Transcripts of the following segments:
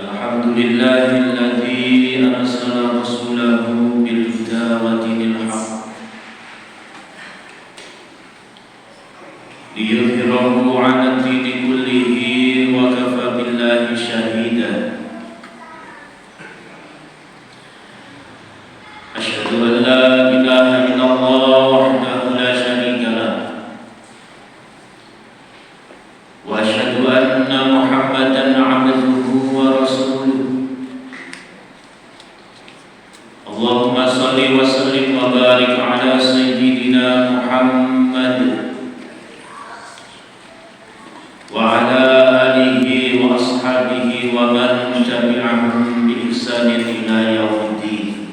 Alhamdulillahilladzi arsala rasulahu bil huda wa dinil haqq liyudhhirahu 'ala ad-dini kullihi wa kafa billahi shahida. Asyhadu an la ilaha illallah wahdahu la syarika lah wa asyhadu anna Muhammadan 'abduhu wa rasuluh. Allahumma shalli wa sallim wa barik ala sayyidina Muhammad wa ala alihi wa ashabihi wa man tabi'ahum bi ihsanin ila yaumiddin.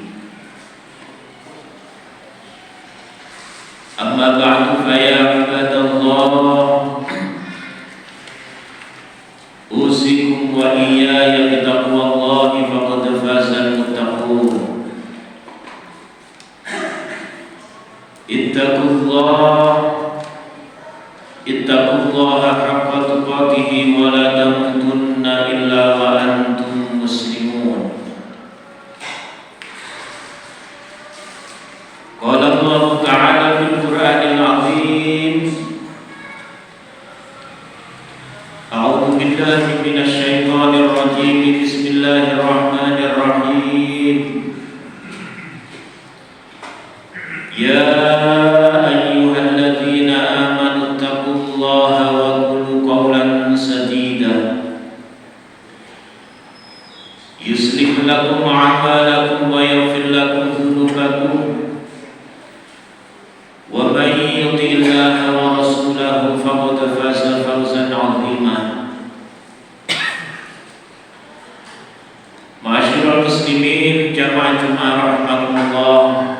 Amma ba'du fa ya ibadallah, usikum wa iyaya bittaqwallahi faqad fazal muttaqun. Ittaqullaha haqqa tuqatih wa la tamutunna illa wa antum muslimun. Qala Allah Ta'ala fil Qur'anil 'azim, a'udzu billahi minasy syaithanir rajim. Bismillahirrahmanirrahim. Ya ayyuhalladzina amanu taqullaha wa qulu qawlan sadida yuslih lakum a'malakum wa yaghfir lakum dhunubakum wa man yuti'illaha wa rasulahu faqad faza fawzan 'azima. Ma'asyiral muslimin jamaah Jumat rahimakumullah,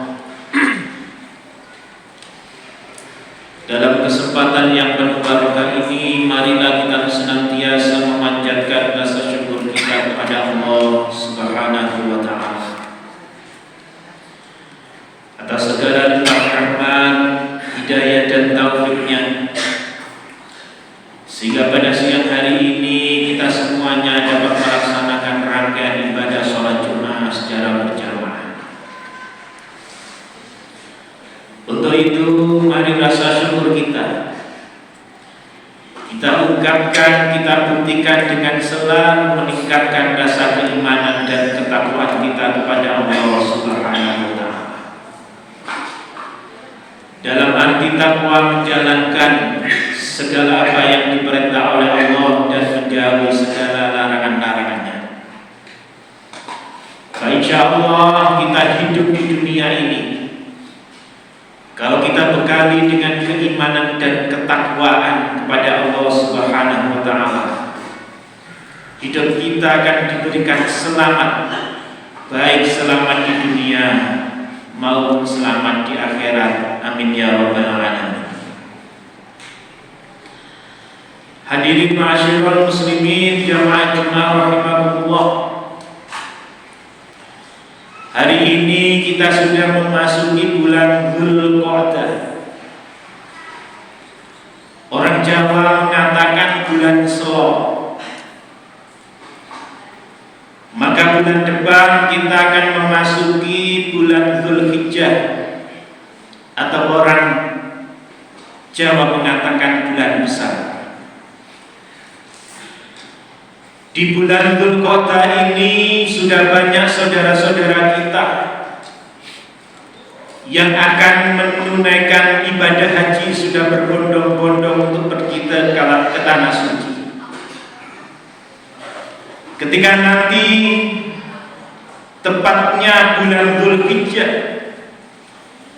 dalam kesempatan yang penuh barokah ini, marilah kita senantiasa memanjatkan rasa syukur kita kepada Allah Subhanahu wa Ta'ala atas segala limpah rahmat, hidayah dan taufiknya, sehingga pada siang hari ini kita semuanya dapat melaksanakan rangkaian ibadah sholat Jumat secara berjamaah. Untuk itu, mari rasa syukur kita ungkapkan, kita buktikan dengan selalu meningkatkan rasa keimanan dan ketakwaan kita kepada Allah Subhanahu wa Ta'ala. Dalam arti takwa menjalankan segala apa yang diperintah oleh Allah dan menjauhi segala larangan-larangannya. Insyaallah kita hidup di dunia ini, kalau kita bekali dengan keimanan dan ketakwaan kepada Allah Subhanahu wa Ta'ala, hidup kita akan diberikan selamat, baik selamat di dunia maupun selamat di akhirat. Amin ya rabbal alamin. Hadirin ma'asyiral muslimin jamaah Jumat rahimakumullah, hari ini kita sudah memasuki bulan Dzulqa'dah. Orang Jawa mengatakan bulan Selo. Maka bulan depan kita akan memasuki bulan Dzulhijjah, atau orang Jawa mengatakan bulan besar. Di bulan Dzulqa'dah ini sudah banyak saudara-saudara kita yang akan menunaikan ibadah haji, sudah berbondong-bondong untuk pergi ke tanah suci. Ketika nanti tepatnya bulan Dzulhijjah,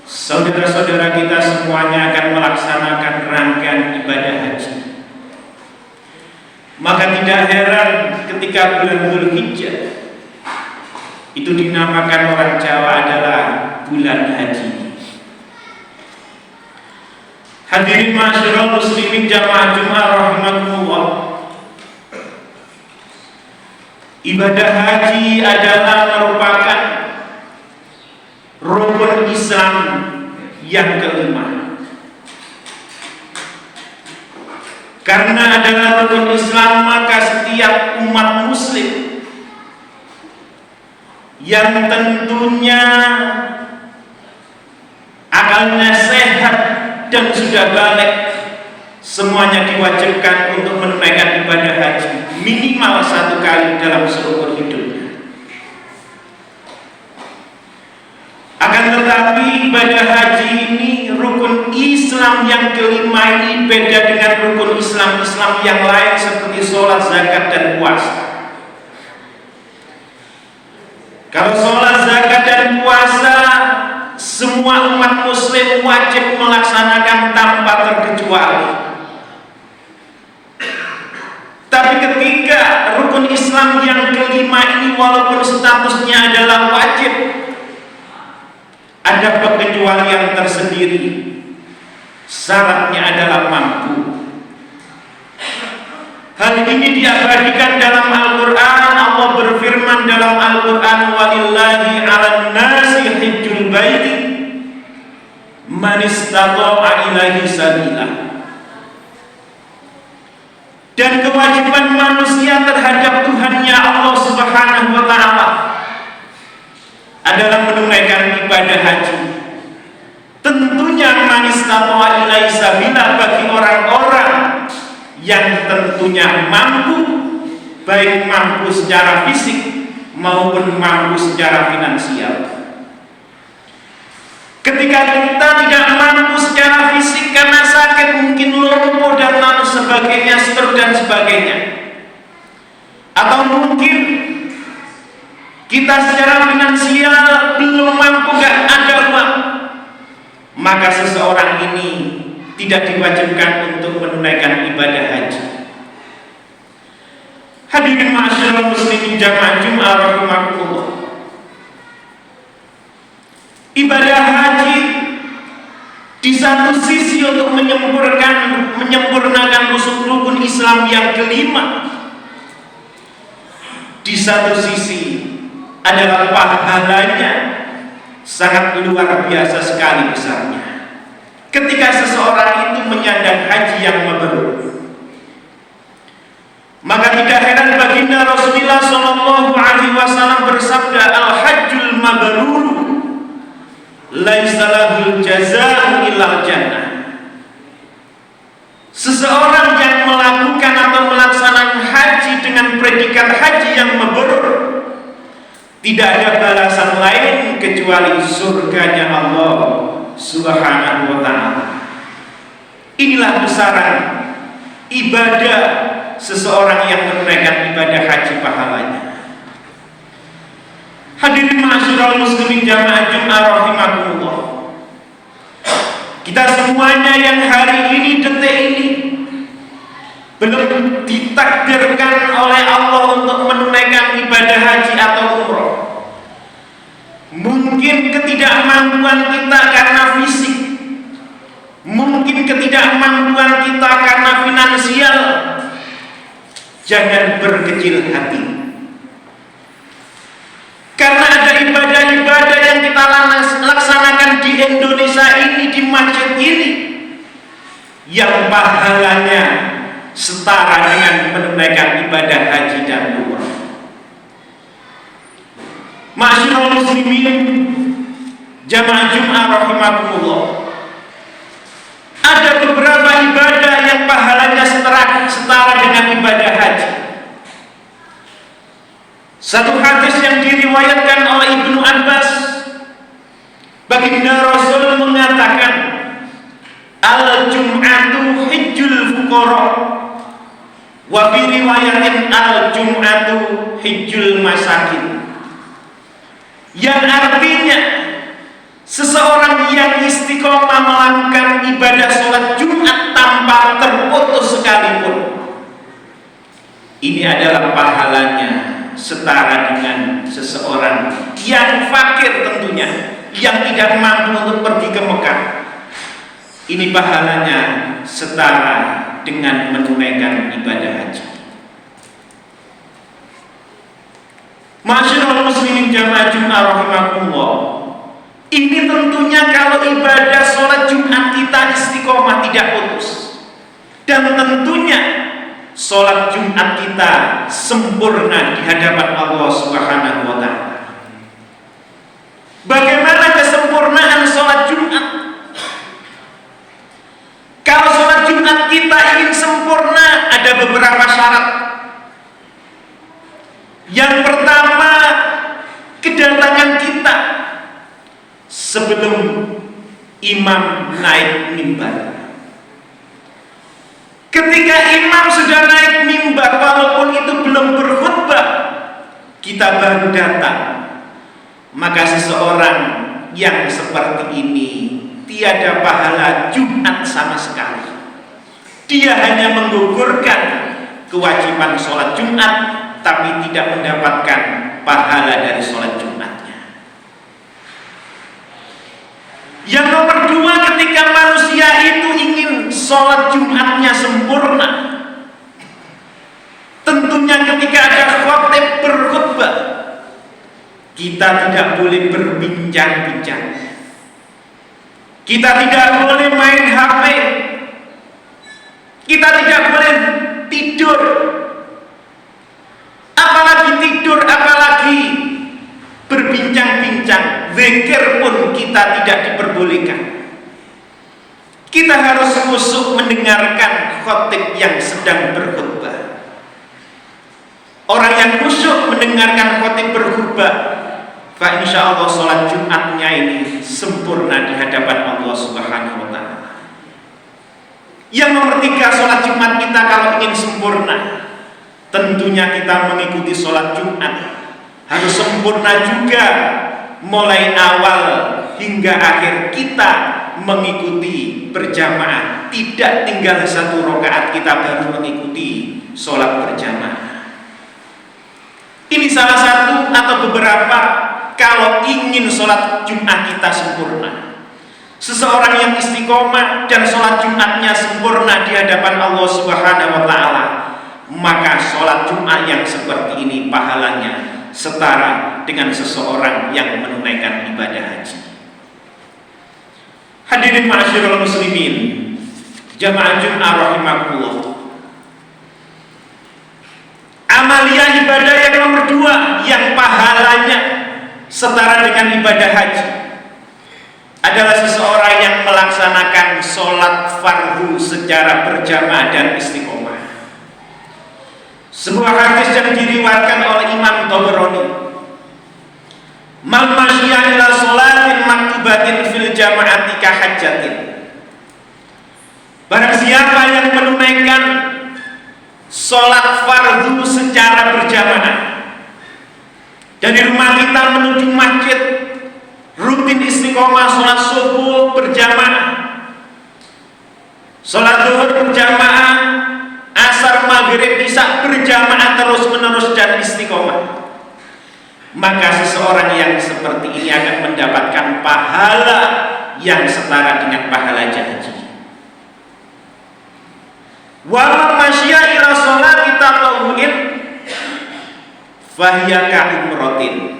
saudara-saudara kita semuanya akan melaksanakan rangkaian ibadah haji. Maka tidak heran ketika bulan Dzulhijjah itu dinamakan orang Jawa adalah bulan haji. Hadirin ma'asyiral muslimin jamaah Jumat rahimakumullah, ibadah haji adalah merupakan rukun Islam yang kelima. Karena adalah rukun Islam, maka setiap umat muslim yang tentunya akalnya sehat dan sudah balik, semuanya diwajibkan untuk menunaikan ibadah haji minimal 1 kali dalam seumur hidupnya. Akan tetapi ibadah haji ini, rukun Islam yang kelima ini beda dengan rukun Islam yang lain seperti sholat, zakat, dan puasa. Kalau sholat, zakat, dan puasa, semua umat muslim wajib melaksanakan tanpa terkecuali. Tapi ketika rukun Islam yang kelima ini walaupun statusnya adalah wajib, ada pengecualian tersendiri. Syaratnya adalah mampu. Hal ini diabadikan dalam Al-Quran. Allah berfirman dalam Al-Quran, walillahi 'alan nasi hajjul baiti man istata'a ilaihi sabila. Dan kewajiban manusia terhadap Tuhannya Allah Subhanahu wa ta'ala adalah menunaikan ibadah haji. Tentunya man istata'a ilaihi sabila bagi orang-orang yang tentunya mampu, baik mampu secara fisik maupun mampu secara finansial. Ketika kita tidak mampu secara fisik karena sakit, mungkin lumpuh dan lain sebagainya, stroke dan sebagainya, atau mungkin kita secara finansial belum mampu, gak ada uang, maka seseorang ini tidak diwajibkan untuk menunaikan ibadah haji. Hadirin ma'asyiral muslimin jamaah Jumat rahimakumullah. Ibadah haji di satu sisi untuk menyempurnakan rukun Islam yang kelima, di satu sisi adalah pahalanya sangat luar biasa sekali besarnya. Ketika seseorang itu menyandang haji yang mabrur, maka tidak heran baginda Rasulullah Shallallahu Alaihi Wasallam bersabda, al-hajjul mabrur laisa lahul jazaa'u illal jannah. Seseorang yang melakukan atau melaksanakan haji dengan predikat haji yang mabrur, tidak ada balasan lain kecuali surganya Allah Subhanahu wa ta'ala. Inilah besaran ibadah seseorang yang menunaikan ibadah haji pahalanya. Hadirin ma'asyiral muslimin jamaah Jumat rahimakumullah. Kita semuanya yang hari ini, detik ini belum ditakdirkan oleh Allah untuk menunaikan ibadah haji atau umroh. Mungkin ketidakmampuan kita karena fisik, mungkin ketidakmampuan kita karena finansial. Jangan berkecil hati, karena ada ibadah-ibadah yang kita laksanakan di Indonesia ini, di masjid ini, yang pahalanya setara dengan menunaikan ibadah haji dan umrah. Ma'asyiral muslimin jamaah Jumat rahimakumullah, ada beberapa ibadah yang pahalanya setara dengan ibadah haji. Satu hadis yang diriwayatkan oleh Ibnu Abbas, baginda Rasul mengatakan, al-jum'atu hijjul fuqara, wa fi riwayatin al-jum'atu hijjul masakin. Yang artinya seseorang yang istiqomah melakukan ibadah sholat Jumat tanpa terputus sekalipun, ini adalah pahalanya setara dengan seseorang yang fakir, tentunya yang tidak mampu untuk pergi ke Mekah. Ini pahalanya setara dengan menunaikan ibadah haji. Ma'asyiral muslimin jamaah Jumat rahimakumullah, ini tentunya kalau ibadah sholat Jumat kita istiqomah tidak putus, dan tentunya sholat Jumat kita sempurna di hadapan Allah Subhanahu wa ta'ala. Yang pertama, kedatangan kita sebelum imam naik mimbar. Ketika imam sudah naik mimbar, walaupun itu belum berkhutbah, kita baru datang, maka seseorang yang seperti ini tiada pahala Jumat sama sekali. Dia hanya menggugurkan kewajiban sholat Jumat, tapi tidak mendapatkan pahala dari sholat Jumatnya. Yang nomor dua, ketika manusia itu ingin sholat Jumatnya sempurna, tentunya ketika ada khotib berkhutbah, kita tidak boleh berbincang-bincang, kita tidak boleh main HP, kita tidak boleh tidur, apalagi tidur, apalagi berbincang-bincang. Zikir pun kita tidak diperbolehkan. Kita harus khusyuk mendengarkan khotib yang sedang berkhutbah. Orang yang khusyuk mendengarkan khotib berkhutbah, fa insya Allah sholat Jumatnya ini sempurna di hadapan Allah Subhanahu wa Ta'ala. Yang nomor tiga, sholat Jumat kita kalau ingin sempurna, tentunya kita mengikuti sholat Jumat harus sempurna juga, mulai awal hingga akhir kita mengikuti berjamaah. Tidak tinggal satu rakaat kita baru mengikuti sholat berjamaah. Ini salah satu atau beberapa kalau ingin sholat Jumat kita sempurna. Seseorang yang istiqomah dan sholat Jumatnya sempurna di hadapan Allah Subhanahu wa Ta'ala, maka sholat Jumat yang seperti ini pahalanya setara dengan seseorang yang menunaikan ibadah haji. Hadirin ma'asyiral muslimin, jamaah Jumat rahimakumullah. Amalia ibadah yang nomor dua yang pahalanya setara dengan ibadah haji adalah seseorang yang melaksanakan sholat fardu secara berjamaah dan istiqomah. Sebuah hadis yang diriwayatkan oleh Imam Tabrani, "Man masya ila sholatin maktubatin fil jama'ati ka hajjatin." Barang siapa yang menunaikan sholat fardu secara berjamaah dari rumah kita menuju masjid, rutin istiqomah sholat subuh berjamaah, sholat zuhur berjamaah, asar, maghrib, isya berjamaah terus menerus dan istiqomah, maka seseorang yang seperti ini akan mendapatkan pahala yang setara dengan pahala haji. Wa masya ila sholati tatawwu'in fahiya ka'umratin.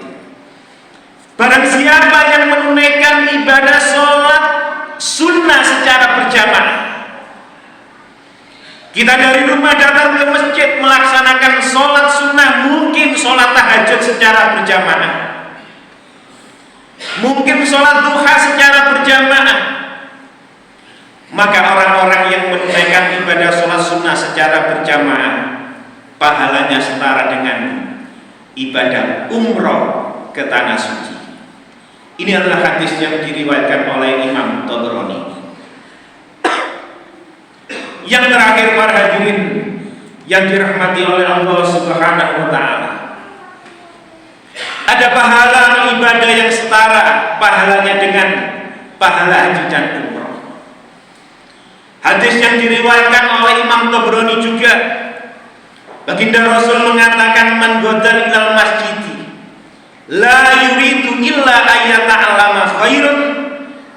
Barang siapa yang menunaikan ibadah sholat sunnah secara berjamaah, kita dari rumah datang ke masjid melaksanakan sholat sunnah, mungkin sholat tahajud secara berjamaah, mungkin sholat duha secara berjamaah, maka orang-orang yang menunaikan ibadah sholat sunnah secara berjamaah pahalanya setara dengan ibadah umroh ke tanah suci. Ini adalah hadis yang diriwayatkan oleh Imam Tabrani. Yang terakhir para hadirin yang dirahmati oleh Allah Subhanahu wa Ta'ala, ada pahala ibadah yang setara pahalanya dengan pahala haji dan umroh. Hadis yang diriwayatkan oleh Imam Tabrani juga, baginda Rasul mengatakan, "Man ghadal ilal masjidi la yuridu illa ayyata'allama khairun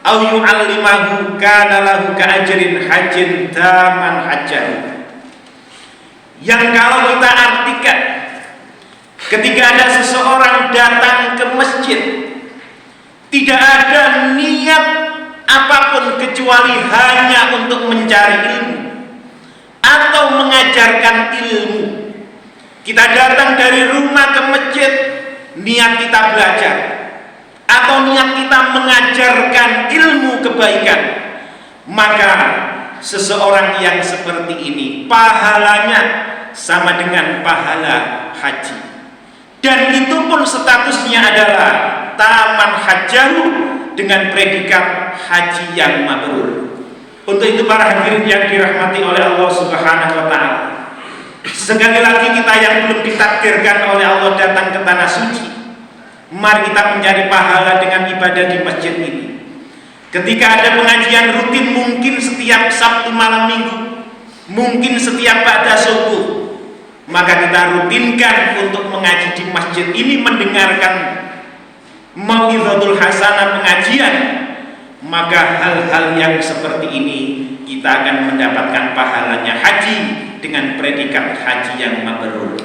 aw yu'allimahu kana lahu ka'ajrin hajjin taman hajjah." Yang kalau kita artikan, ketika ada seseorang datang ke masjid tidak ada niat apapun kecuali hanya untuk mencari ilmu atau mengajarkan ilmu. Kita datang dari rumah ke masjid, niat kita belajar atau niat kita mengajarkan ilmu kebaikan, maka seseorang yang seperti ini pahalanya sama dengan pahala haji. dan itu pun statusnya adalah taman hajjahu dengan predikat haji yang mabrur. Untuk itu para hadirin yang dirahmati oleh Allah Subhanahu wa taala, sekali lagi kita yang belum ditakdirkan oleh Allah datang ke tanah suci, mari kita mencari pahala dengan ibadah di masjid ini. Ketika ada pengajian rutin, mungkin setiap Sabtu malam minggu, mungkin setiap ba'da subuh, maka kita rutinkan untuk mengaji di masjid ini, mendengarkan mau'izatul hasanah, pengajian. Maka hal-hal yang seperti ini kita akan mendapatkan pahalanya haji dengan predikat haji yang mabrur.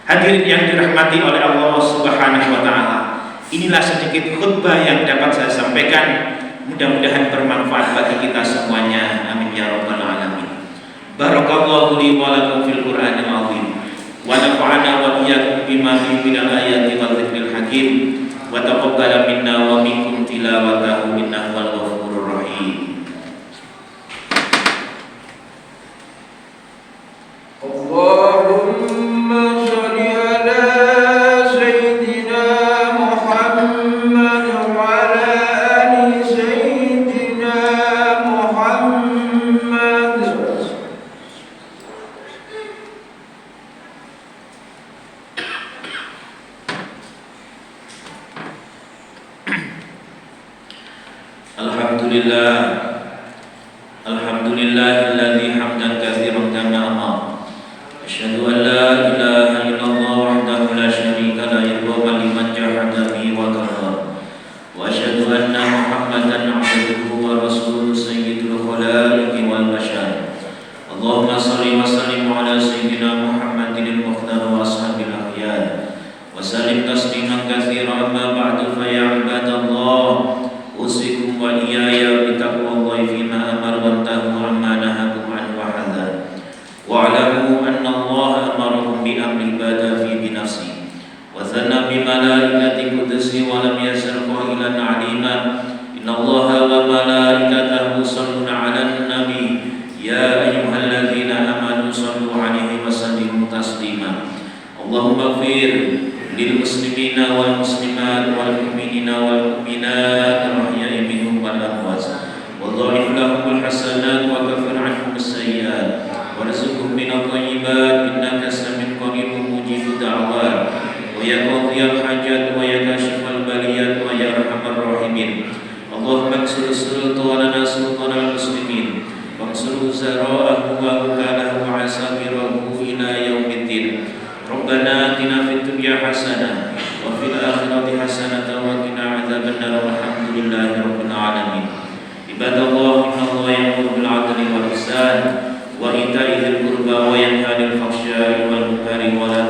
Hadirin yang dirahmati oleh Allah Subhanahu wa taala, inilah sedikit khutbah yang dapat saya sampaikan. Mudah-mudahan bermanfaat bagi kita semuanya. Amin ya rabbal alamin. Barakallahu li wa lakum fil Qur'anil azim. Wa nafa'ana wa iyyakum bima fihi minal ayati wa dzikril hakim. Wa taqabbala minna wa minkum tilawatahu innahu wal ghafurur rahim. Allahumma shalli ala sayyidina Muhammad wa ala ali sayyidina Muhammad. Alhamdulillahilladzi hamdan katsiran kama amara. Asyhadu an la ilaha illallah wahdahu la syarika lah yadhurru liman jahada bihi wa kafara. Wa asyhadu anna Muhammadan abduhu wa rasuluhu sayyidul khalaiqi wal bashar. Allahumma shalli wa sallim ala sayyidina Muhammadin al-mukhtar wa ashabil akhyar. Wa sallim tasliman katsiran amma ba'du fa ya ibadallah. Usikum wa iyaya bitaqwallahi fima amara wa tahu amma nahakum an wa hadar. Wa alamu anna Allah amarakum bi amri ibadah fi binafsi wa thanna bi malaikati qudusi wa lam yazal qailan alima. Inna Allah wa malaikatahu yusalluna 'alan nabi ya ayyuhalladzina amanu sallu 'alaihi wa sallimu taslima. Allahumma ighfir lil muslimina wal muslimat wal mu'minina wal mu'minat al-ahya'i minhum wal amwat wa dha'if lahum al-hasanat wa kaffir 'anhum as-sayyi'at warzuqhum minat thayyibat innaka sami'un qaribun mujibud da'wat wa ya qadhiyal hajat wa ya kashifal baliyat wa ya arhamar rahimin. Allahumma ighfir sultanana sultanal muslimin waghfir zara'ahu wa wukalahu wa asabirahu ila yaumiddin. Rabbana atina fid dunya hasanah wa fil akhirati hasanah wa qina adzabannar. Walhamdulillahi rabbil alamin. Ibadallah, innallaha ya'muru bil 'adli wal ihsan wa ita'i dzil qurba wa yanha 'anil fahsya'i wal munkari wa la